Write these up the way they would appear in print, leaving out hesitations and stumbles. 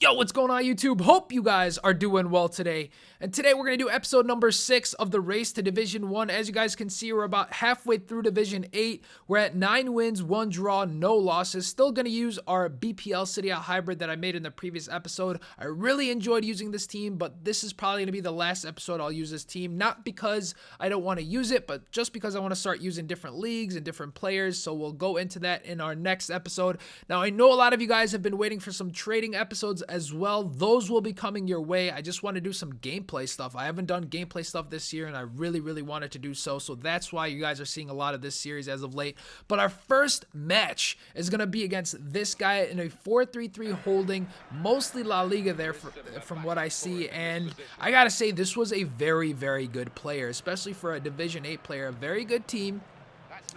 Yo, what's going on YouTube? Hope you guys are doing well today. And today we're going to do episode number 6 of the race to Division 1. As you guys can see, we're about halfway through Division 8. We're at 9 wins, 1 draw, no losses. Still going to use our BPL City Out hybrid that I made in the previous episode. I really enjoyed using this team, but this is probably going to be the last episode I'll use this team. Not because I don't want to use it, but just because I want to start using different leagues and different players. So we'll go into that in our next episode. Now, I know a lot of you guys have been waiting for some trading episodes as well. Those will be coming your way. I just want to do some gameplay stuff. I haven't done gameplay stuff this year, and I really wanted to do so. So that's why you guys are seeing a lot of this series as of late. But our first match is going to be against this guy in a 4-3-3 holding, mostly La Liga there from what I see. And I got to say, this was a very good player, especially for a Division 8 player. A very good team.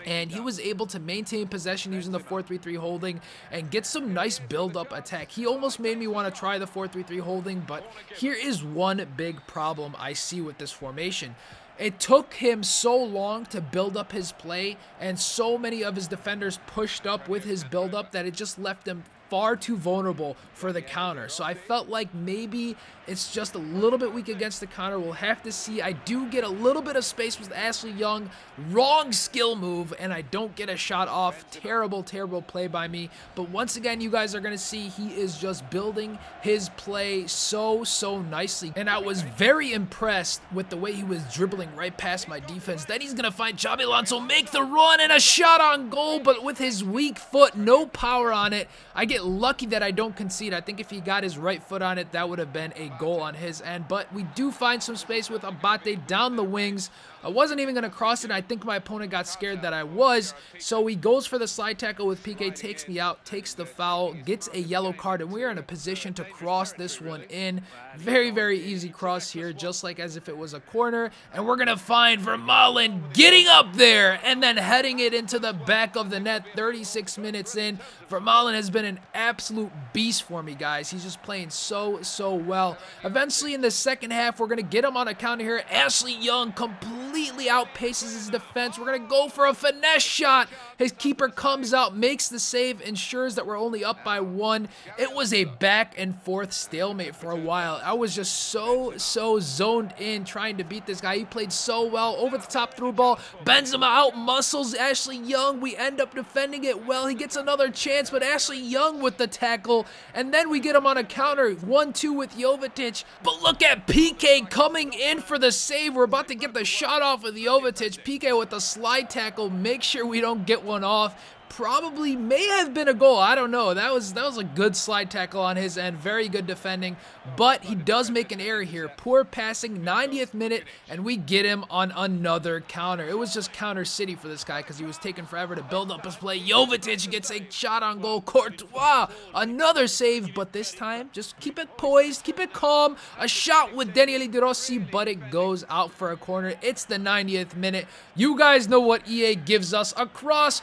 And he was able to maintain possession using the 4-3-3 holding and get some nice build-up attack. He almost made me want to try the 4-3-3 holding, but here is one big problem I see with this formation. It took him so long to build up his play, and so many of his defenders pushed up with his build-up that it just left him far too vulnerable for the counter. So I felt like maybe it's just a little bit weak against the counter. We'll have to see. I do get a little bit of space with Ashley Young. Wrong skill move, and I don't get a shot off. Terrible play by me. But once again, you guys are going to see he is just building his play so nicely. And I was very impressed with the way he was dribbling right past my defense. Then he's going to find Xabi Alonso, make the run, and a shot on goal. But with his weak foot, no power on it, I get lucky that I don't concede. I think if he got his right foot on it, that would have been a goal on his end. But we do find some space with Abate down the wings. I wasn't even going to cross it. I think my opponent got scared that I was. So he goes for the slide tackle with PK, takes me out, takes the foul, gets a yellow card, and we are in a position to cross this one in. Very easy cross here, just like as if it was a corner. And we're going to find Vermaelen getting up there and then heading it into the back of the net 36 minutes in. Vermaelen has been an absolute beast for me, guys. He's just playing so well. Eventually in the second half, we're going to get him on a counter here. Ashley Young completely outpaces his defense. We're going to go for a finesse shot. His keeper comes out, makes the save, ensures that we're only up by 1. It was a back and forth stalemate for a while. I was just so zoned in trying to beat this guy. He played so well. Over the top through ball. Benzema out muscles Ashley Young. We end up defending it well. He gets another chance, but Ashley Young with the tackle, and then we get him on a counter. 1-2 with Jovetic. But look at PK coming in for the save. We're about to get the shot off of Jovetic. PK with the slide tackle. Make sure we don't get one off. Probably may have been a goal. I don't know. That was a good slide tackle on his end. Very good defending, but he does make an error here. Poor passing, 90th minute, and we get him on another counter. It was just counter city for this guy because he was taking forever to build up his play. Jovetic gets a shot on goal. Courtois, another save, but this time just keep it poised, keep it calm. A shot with Daniele De Rossi, but it goes out for a corner. It's the 90th minute. You guys know what EA gives us. A cross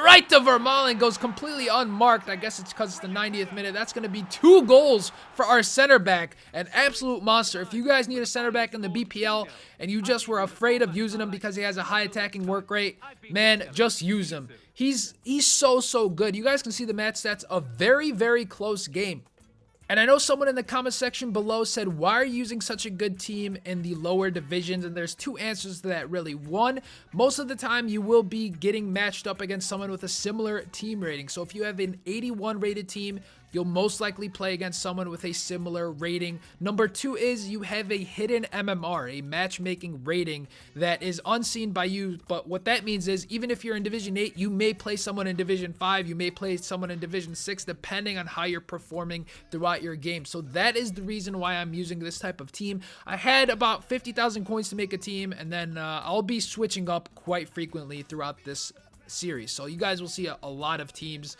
right to Vermaelen, goes completely unmarked. I guess it's because it's the 90th minute. That's going to be 2 goals for our center back. An absolute monster. If you guys need a center back in the BPL and you just were afraid of using him because he has a high attacking work rate, man, just use him. He's so good. You guys can see the match stats. A very close game. And I know someone in the comment section below said, why are you using such a good team in the lower divisions? And there's 2 answers to that, really. One, most of the time you will be getting matched up against someone with a similar team rating. So if you have an 81 rated team, you'll most likely play against someone with a similar rating. Number 2 is you have a hidden MMR, a matchmaking rating that is unseen by you. But what that means is even if you're in Division 8, you may play someone in Division 5, you may play someone in Division 6, depending on how you're performing throughout your game. So that is the reason why I'm using this type of team. I had about 50,000 coins to make a team, and then I'll be switching up quite frequently throughout this series. So you guys will see a lot of teams.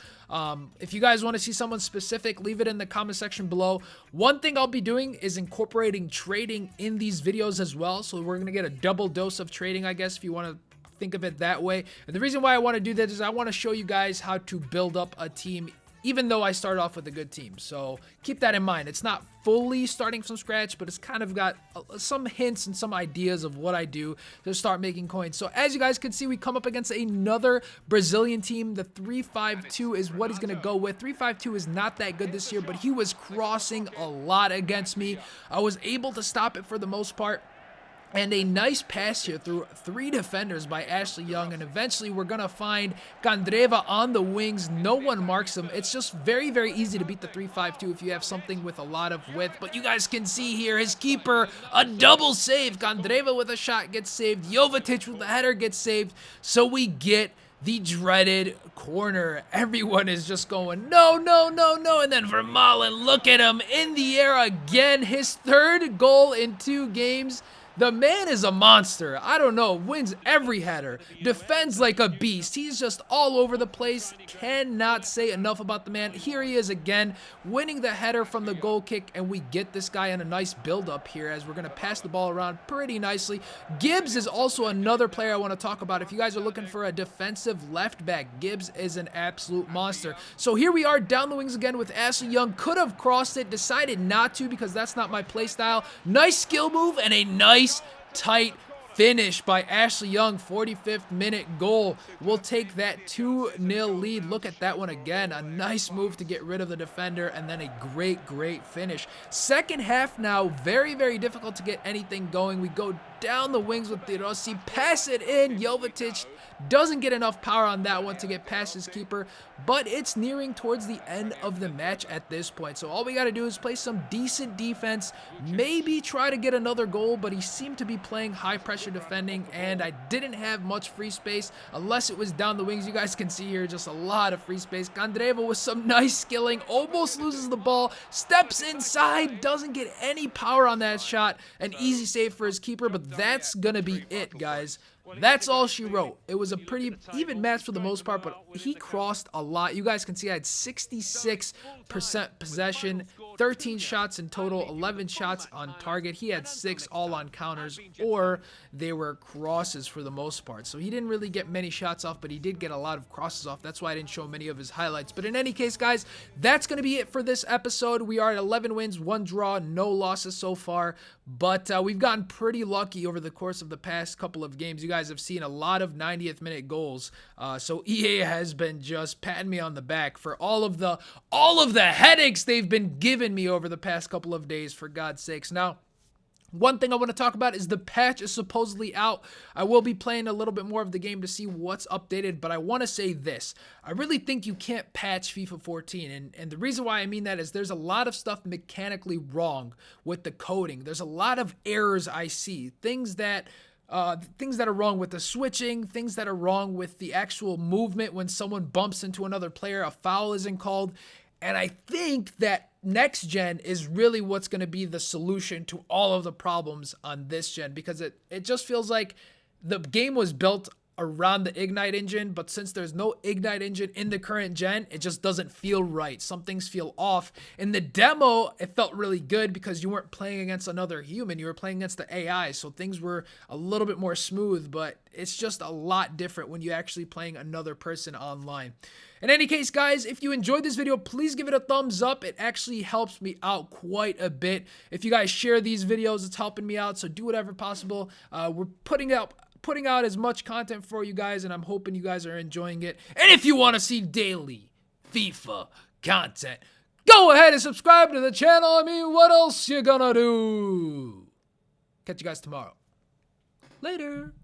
If you guys want to see someone specific, leave it in the comment section below. One thing I'll be doing is incorporating trading in these videos as well. So we're going to get a double dose of trading, I guess, if you want to think of it that way. And the reason why I want to do that is I want to show you guys how to build up a team even though I started off with a good team. So keep that in mind. It's not fully starting from scratch, but it's kind of got some hints and some ideas of what I do to start making coins. So as you guys can see, we come up against another Brazilian team. The 3-5-2 is what he's going to go with. 3-5-2 is not that good this year, but he was crossing a lot against me. I was able to stop it for the most part. And a nice pass here through 3 defenders by Ashley Young. And eventually we're going to find Candreva on the wings. No one marks him. It's just very, very easy to beat the 3-5-2 if you have something with a lot of width. But you guys can see here his keeper, a double save. Candreva with a shot gets saved. Jovetic with the header gets saved. So we get the dreaded corner. Everyone is just going, no, no, no, no. And then Vermaelen, look at him in the air again. His 3rd goal in 2 games. The man is a monster. I don't know, wins every header, defends like a beast. He's just all over the place. Cannot say enough about the man. Here he is again, winning the header from the goal kick, and we get this guy in a nice build-up here as we're going to pass the ball around pretty nicely. Gibbs is also another player I want to talk about. If you guys are looking for a defensive left back, Gibbs is an absolute monster. So here we are down the wings again with Ashley Young. Could have crossed it, decided not to because that's not my play style. Nice skill move and a nice tight finish by Ashley Young. 45th minute goal. We'll take that 2-0 lead. Look at that one again. A nice move to get rid of the defender and then a great finish. Second half now, very, very difficult to get anything going. We go down the wings with De Rossi, pass it in. Jovetic doesn't get enough power on that one to get past his keeper, but it's nearing towards the end of the match at this point. So all we got to do is play some decent defense, maybe try to get another goal, but he seemed to be playing high pressure defending, and I didn't have much free space unless it was down the wings. You guys can see here just a lot of free space. Candreva with some nice skilling, almost loses the ball, steps inside, doesn't get any power on that shot. An easy save for his keeper, but that's gonna be it, guys. That's all she wrote. It was a pretty even match for the most part, but he crossed a lot. You guys can see I had 66% possession, 13 shots in total, 11 shots on target. He had 6 all on counters, or they were crosses for the most part. So he didn't really get many shots off, but he did get a lot of crosses off. That's why I didn't show many of his highlights. But in any case, guys, that's going to be it for this episode. We are at 11 wins, 1 draw, no losses so far. But we've gotten pretty lucky over the course of the past couple of games. You guys have seen a lot of 90th minute goals. So EA has been just patting me on the back for all of the headaches they've been giving me over the past couple of days, for God's sakes. Now, one thing I want to talk about is the patch is supposedly out. I will be playing a little bit more of the game to see what's updated, but I want to say this. I really think you can't patch FIFA 14, and the reason why I mean that is there's a lot of stuff mechanically wrong with the coding. There's a lot of errors I see, things that are wrong with the switching, things that are wrong with the actual movement when someone bumps into another player, a foul isn't called. And I think that next gen is really what's going to be the solution to all of the problems on this gen, because it just feels like the game was built around the Ignite engine, but since there's no Ignite engine in the current gen, it just doesn't feel right. Some things feel off. In the demo, it felt really good because you weren't playing against another human, you were playing against the AI, so things were a little bit more smooth, but it's just a lot different when you're actually playing another person online. In any case, guys, if you enjoyed this video, please give it a thumbs up. It actually helps me out quite a bit. If you guys share these videos, it's helping me out, so do whatever possible. We're putting out as much content for you guys, and I'm hoping you guys are enjoying it. And if you want to see daily FIFA content, go ahead and subscribe to the channel. I mean, what else you gonna do? Catch you guys tomorrow. Later.